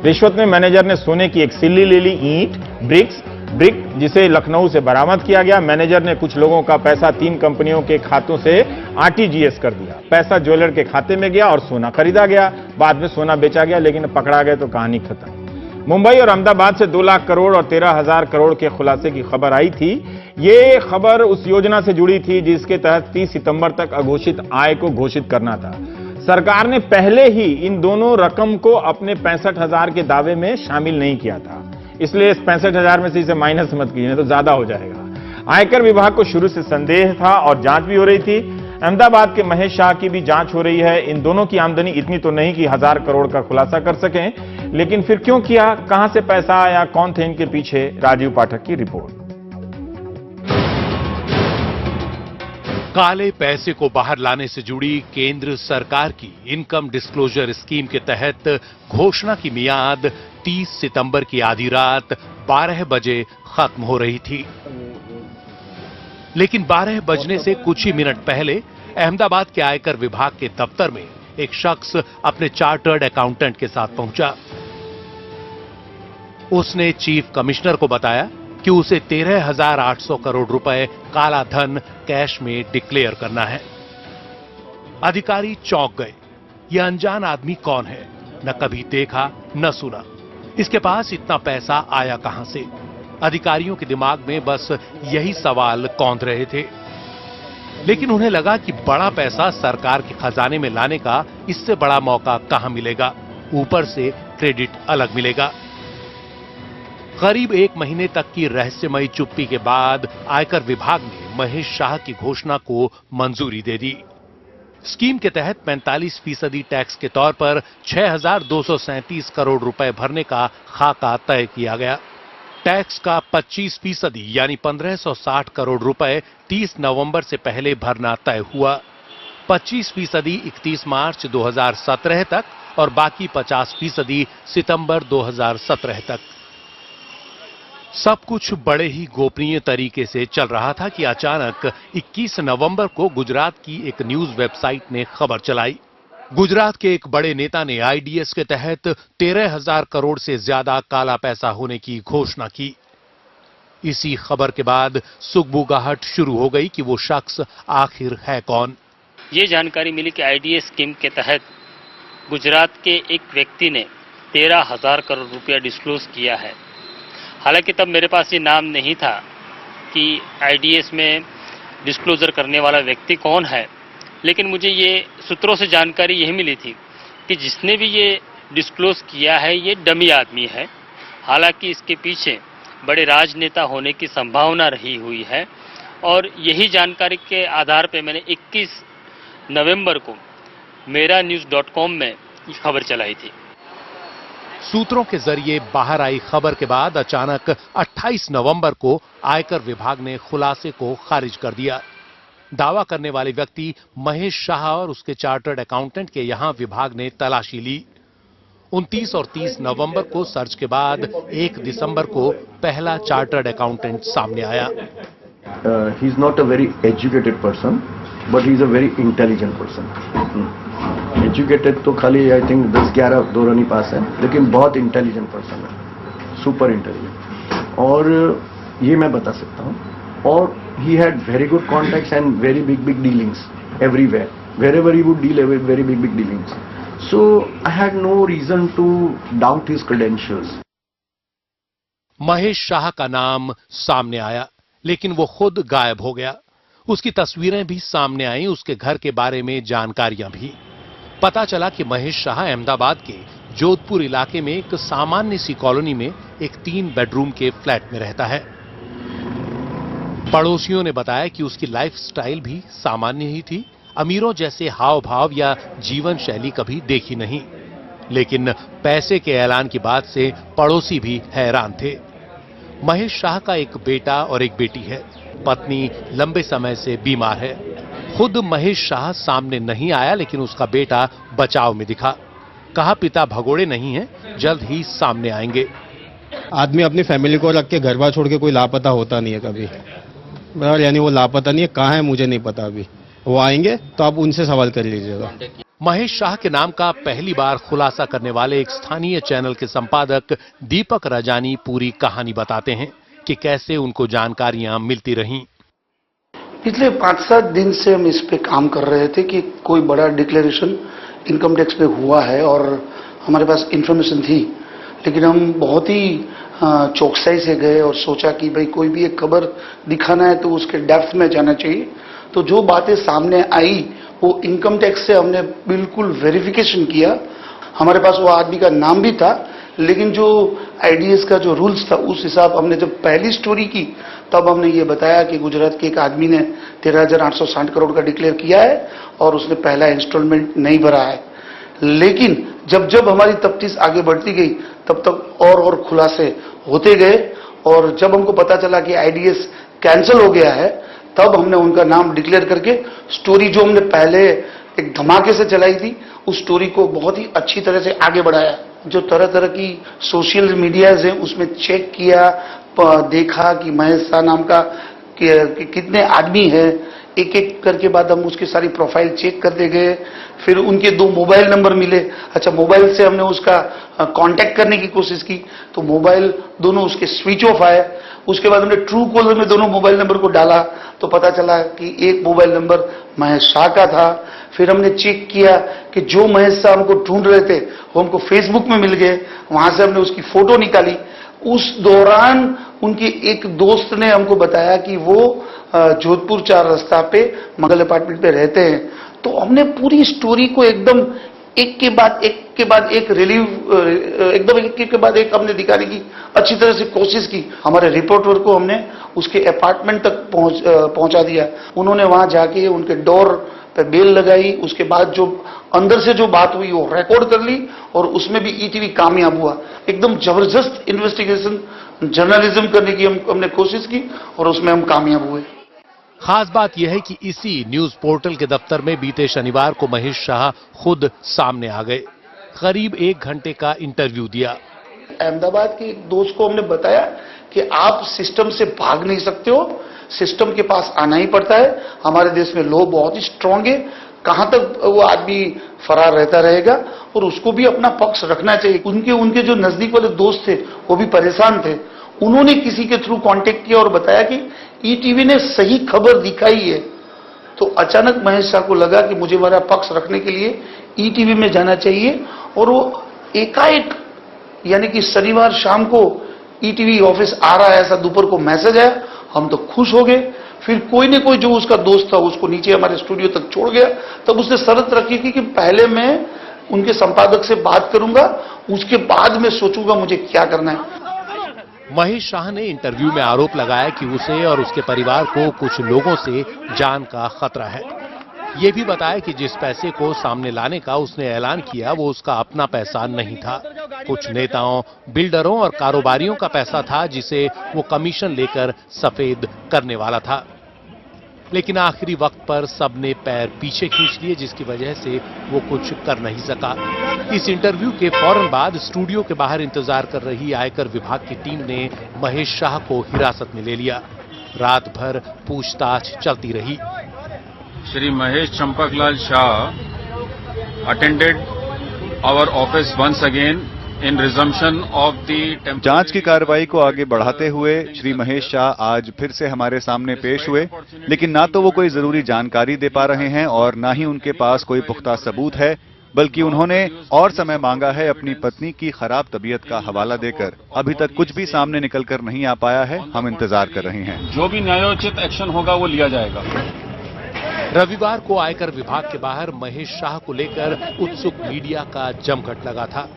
रिश्वत में मैनेजर ने सोने की एक सिल्ली ले ली, ईंट, ब्रिक जिसे लखनऊ से बरामद किया गया। मैनेजर ने कुछ लोगों का पैसा 3 कंपनियों के खातों से आरटीजीएस कर दिया। पैसा ज्वेलर के खाते में गया और सोना खरीदा गया। बाद में सोना बेचा गया, लेकिन पकड़ा गए तो कहानी खत्म। मुंबई और अहमदाबाद से 2 लाख करोड़ और 13,000 करोड़ के खुलासे की खबर आई थी। ये खबर उस योजना से जुड़ी थी जिसके तहत 30 सितंबर तक अघोषित आय को घोषित करना था। सरकार ने पहले ही इन दोनों रकम को अपने 65,000 के दावे में शामिल नहीं किया था, इसलिए इस 65,000 में से इसे माइनस मत कीजिए, तो ज्यादा हो जाएगा। आयकर विभाग को शुरू से संदेह था और जांच भी हो रही थी। अहमदाबाद के महेश शाह की भी जांच हो रही है। इन दोनों की आमदनी इतनी तो नहीं कि 1000 करोड़ का खुलासा कर सकें, लेकिन फिर क्यों किया, कहां से पैसा आया, कौन थे इनके पीछे, राजीव पाठक की रिपोर्ट। काले पैसे को बाहर लाने से जुड़ी केंद्र सरकार की इनकम डिस्क्लोजर स्कीम के तहत घोषणा की मियाद 30 सितंबर की आधी रात 12 बजे खत्म हो रही थी, लेकिन 12 बजने से कुछ ही मिनट पहले अहमदाबाद के आयकर विभाग के दफ्तर में एक शख्स अपने चार्टर्ड अकाउंटेंट के साथ पहुंचा। उसने चीफ कमिश्नर को बताया कि उसे 13,800 करोड़ रुपए काला धन कैश में डिक्लेयर करना है। अधिकारी चौंक गए। यह अनजान आदमी कौन है, न कभी देखा न सुना, इसके पास इतना पैसा आया कहां से। अधिकारियों के दिमाग में बस यही सवाल कौंध रहे थे, लेकिन उन्हें लगा कि बड़ा पैसा सरकार के खजाने में लाने का इससे बड़ा मौका कहां मिलेगा, ऊपर से क्रेडिट अलग मिलेगा। करीब 1 महीने तक की रहस्यमयी चुप्पी के बाद आयकर विभाग ने महेश शाह की घोषणा को मंजूरी दे दी। स्कीम के तहत 45% टैक्स के तौर पर 6,237 करोड़ रुपए भरने का खाका तय किया गया। टैक्स का 25% यानी 1,560 करोड़ रुपए 30 नवंबर से पहले भरना तय हुआ। 25% 31 मार्च 2017 तक और बाकी 50% सितंबर 2017 तक। सब कुछ बड़े ही गोपनीय तरीके से चल रहा था कि अचानक 21 नवंबर को गुजरात की एक न्यूज वेबसाइट ने खबर चलाई। गुजरात के एक बड़े नेता ने आईडीएस के तहत 13,000 करोड़ से ज्यादा काला पैसा होने की घोषणा की। इसी खबर के बाद सुगबुगाहट शुरू हो गई कि वो शख्स आखिर है कौन। ये जानकारी मिली कि आईडीएस स्कीम के तहत गुजरात के एक व्यक्ति ने 13,000 करोड़ रुपया डिस्क्लोज किया है। हालांकि तब मेरे पास ये नाम नहीं था कि आईडीएस में डिस्क्लोजर करने वाला व्यक्ति कौन है, लेकिन मुझे ये सूत्रों से जानकारी यही मिली थी कि जिसने भी ये डिस्क्लोज किया है ये डमी आदमी है। हालांकि इसके पीछे बड़े राजनेता होने की संभावना रही हुई है और यही जानकारी के आधार पर मैंने 21 नवंबर को meranews.com में ये खबर चलाई थी। सूत्रों के जरिए बाहर आई खबर के बाद अचानक 28 नवंबर को आयकर विभाग ने खुलासे को खारिज कर दिया। दावा करने वाले व्यक्ति महेश शाह और उसके चार्टर्ड अकाउंटेंट के यहां विभाग ने तलाशी ली। 29 और 30 नवंबर को सर्च के बाद 1 दिसंबर को पहला चार्टर्ड अकाउंटेंट सामने आया। He is not a very educated person, but he is a very intelligent person. Educated तो खाली आई थिंक 10-11 दौरान ही पास है, लेकिन बहुत इंटेलिजेंट पर्सन है, सुपर इंटेलिजेंट, और ये मैं बता सकता हूँ। और he had very good contacts and very big dealings everywhere, wherever he would deal with very big dealings. So I had no reason to doubt his credentials. Mahesh Shah का नाम सामने आया, लेकिन वो खुद गायब हो गया। उसकी तस्वीरें भी सामने आई, उसके घर के बारे में जानकारियां भी। पता चला कि महेश शाह अहमदाबाद के जोधपुर इलाके में एक सामान्य सी कॉलोनी में एक 3 बेडरूम के फ्लैट में रहता है। पड़ोसियों ने बताया कि उसकी लाइफस्टाइल भी सामान्य ही थी, अमीरों जैसे हाव भाव या जीवन शैली कभी देखी नहीं। लेकिन पैसे के ऐलान की बात से पड़ोसी भी हैरान थे। महेश शाह का एक बेटा और एक बेटी है। पत्नी लंबे समय से बीमार है। खुद महेश शाह सामने नहीं आया, लेकिन उसका बेटा बचाव में दिखा। कहा पिता भगोड़े नहीं हैं, जल्द ही सामने आएंगे। आदमी अपनी फैमिली को रख के घर बार छोड़ के कोई लापता होता नहीं है कभी, बराबर, यानी वो लापता नहीं है। कहाँ है मुझे नहीं पता, अभी वो आएंगे तो आप उनसे सवाल कर लीजिएगा। महेश शाह के नाम का पहली बार खुलासा करने वाले एक स्थानीय चैनल के संपादक दीपक रजानी पूरी कहानी बताते हैं कि कैसे उनको जानकारियां मिलती रहीं। पिछले 5-7 दिन से हम इस पे काम कर रहे थे कि कोई बड़ा डिक्लेरेशन इनकम टैक्स पे हुआ है और हमारे पास इंफॉर्मेशन थी, लेकिन हम बहुत ही चौकसाई से गए और सोचा कि भाई कोई भी एक खबर दिखाना है तो उसके डेप्थ में जाना चाहिए। तो जो बातें सामने आई वो इनकम टैक्स से हमने बिल्कुल वेरिफिकेशन किया। हमारे पास वो आदमी का नाम भी था, लेकिन जो आईडीएस का जो रूल्स था उस हिसाब हमने जब पहली स्टोरी की तब हमने ये बताया कि गुजरात के एक आदमी ने 13,860 करोड़ का डिक्लेयर किया है और उसने पहला इंस्टॉलमेंट नहीं भरा है। लेकिन जब जब हमारी तफ्तीश आगे बढ़ती गई तब तक और खुलासे होते गए और जब हमको पता चला कि आईडीएस कैंसिल हो गया है तब हमने उनका नाम डिक्लेयर करके स्टोरी जो हमने पहले एक धमाके से चलाई थी उस स्टोरी को बहुत ही अच्छी तरह से आगे बढ़ाया। जो तरह तरह की सोशल मीडियाज हैं उसमें चेक किया, देखा कि महेश शाह नाम का कितने आदमी हैं, एक एक करके बाद हम उसकी सारी प्रोफाइल चेक करते गए। फिर उनके 2 मोबाइल नंबर मिले। अच्छा, मोबाइल से हमने उसका कांटेक्ट करने की कोशिश की तो मोबाइल दोनों उसके स्विच ऑफ आए। उसके बाद हमने ट्रू कॉलर में दोनों मोबाइल नंबर को डाला तो पता चला कि एक मोबाइल नंबर महेश शाह का था। फिर हमने चेक किया कि जो महेश शाह हमको ढूंढ रहे थे वो हमको फेसबुक में मिल गए। वहां से हमने उसकी फोटो निकाली। उस दौरान उनके एक दोस्त ने हमको बताया कि वो जोधपुर 4 रास्ता पे मंगल अपार्टमेंट पे रहते हैं। तो हमने पूरी स्टोरी को एकदम एक के बाद एक रिलीव एकदम एक के बाद एक हमने दिखाने की अच्छी तरह से कोशिश की। हमारे रिपोर्टर को हमने उसके अपार्टमेंट तक पहुंचा दिया। उन्होंने वहां जाके उनके डोर पे बेल लगाई। उसके बाद जो अंदर से जो बात हुई वो रिकॉर्ड कर ली और उसमें भी ईटीवी कामयाब हुआ। एकदम जबरदस्त इन्वेस्टिगेशन जर्नलिज्म करने की हमने कोशिश की और उसमें हम कामयाब हुए। खास बात यह है कि इसी न्यूज पोर्टल के दफ्तर में बीते शनिवार को महेश शाह खुद सामने आ गए। करीब 1 घंटे का इंटरव्यू दिया। अहमदाबाद के एक दोस्त को हमने बताया कि आप सिस्टम से भाग नहीं सकते हो, सिस्टम के पास आना ही पड़ता है। हमारे देश में लॉ बहुत ही स्ट्रांग है, कहां तक वो आदमी फरार रहता रहेगा और उसको भी अपना पक्ष रखना चाहिए। उनके जो नजदीक वाले दोस्त थे वो भी परेशान थे। उन्होंने किसी के थ्रू कांटेक्ट किया और बताया कि ईटीवी ने सही खबर दिखाई है। तो अचानक महेश शाह को लगा कि मुझे मेरा पक्ष रखने के लिए ईटीवी में जाना चाहिए और वो एकाएक यानी कि शनिवार शाम को ईटीवी ऑफिस आ रहा है ऐसा दोपहर को मैसेज आया। हम तो खुश हो गए। फिर कोई न कोई जो उसका दोस्त था उसको नीचे हमारे स्टूडियो तक छोड़ गया। तब उसने शर्त रखी कि पहले मैं उनके संपादक से बात करूंगा, उसके बाद मैं सोचूंगा मुझे क्या करना है। महेश शाह ने इंटरव्यू में आरोप लगाया कि उसे और उसके परिवार को कुछ लोगों से जान का खतरा है। ये भी बताया कि जिस पैसे को सामने लाने का उसने ऐलान किया वो उसका अपना पैसा नहीं था, कुछ नेताओं, बिल्डरों और कारोबारियों का पैसा था जिसे वो कमीशन लेकर सफेद करने वाला था। लेकिन आखिरी वक्त पर सबने पैर पीछे खींच लिए, जिसकी वजह से वो कुछ कर नहीं सका। इस इंटरव्यू के फौरन बाद स्टूडियो के बाहर इंतजार कर रही आयकर विभाग की टीम ने महेश शाह को हिरासत में ले लिया। रात भर पूछताछ चलती रही। Shri Mahesh Champaklal Shah attended our office once again in resumption of the जांच की कार्रवाई को आगे बढ़ाते हुए श्री महेश शाह आज फिर से हमारे सामने पेश हुए, लेकिन ना तो वो कोई जरूरी जानकारी दे पा रहे हैं और ना ही उनके पास कोई पुख्ता सबूत है, बल्कि उन्होंने और समय मांगा है अपनी पत्नी की खराब तबीयत का हवाला देकर। अभी तक कुछ भी सामने निकलकर नहीं आ पाया है। हम इंतजार कर रहे हैं। जो भी न्यायोचित एक्शन होगा वो लिया जाएगा। रविवार को आयकर विभाग के बाहर महेश शाह को लेकर उत्सुक मीडिया का जमघट लगा था,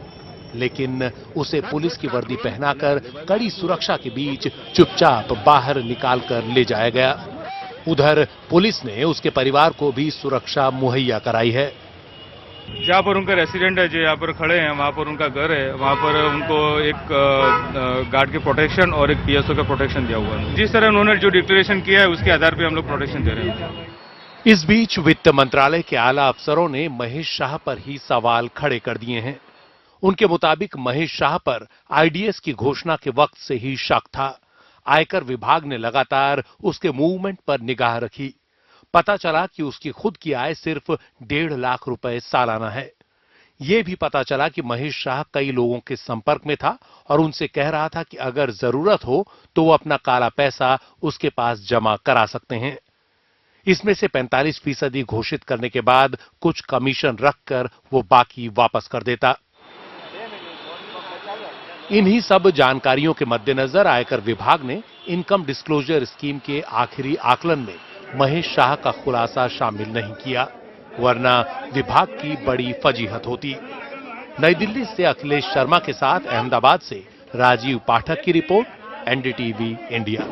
लेकिन उसे पुलिस की वर्दी पहनाकर कड़ी सुरक्षा के बीच चुपचाप बाहर निकालकर ले जाया गया। उधर पुलिस ने उसके परिवार को भी सुरक्षा मुहैया कराई है। जहाँ पर उनका रेसिडेंट है, जो यहाँ पर खड़े हैं, वहाँ पर उनका घर है, वहाँ पर उनको एक गार्ड के प्रोटेक्शन और एक पीएसओ का प्रोटेक्शन दिया हुआ है। जिस तरह उन्होंने जो डिक्लेरेशन किया है उसके आधार पर हम लोग प्रोटेक्शन दे रहे हैं। इस बीच वित्त मंत्रालय के आला अफसरों ने महेश शाह पर ही सवाल खड़े कर दिए हैं। उनके मुताबिक महेश शाह पर आईडीएस की घोषणा के वक्त से ही शक था। आयकर विभाग ने लगातार उसके मूवमेंट पर निगाह रखी। पता चला कि उसकी खुद की आय सिर्फ 1.5 लाख रुपए सालाना है। यह भी पता चला कि महेश शाह कई लोगों के संपर्क में था और उनसे कह रहा था कि अगर जरूरत हो तो वो अपना काला पैसा उसके पास जमा करा सकते हैं। इसमें से 45% घोषित करने के बाद कुछ कमीशन रखकर वो बाकी वापस कर देता। इन्हीं सब जानकारियों के मद्देनजर आयकर विभाग ने इनकम डिस्क्लोजर स्कीम के आखिरी आकलन में महेश शाह का खुलासा शामिल नहीं किया, वरना विभाग की बड़ी फजीहत होती। नई दिल्ली से अखिलेश शर्मा के साथ अहमदाबाद से राजीव पाठक की रिपोर्ट, एनडीटीवी इंडिया।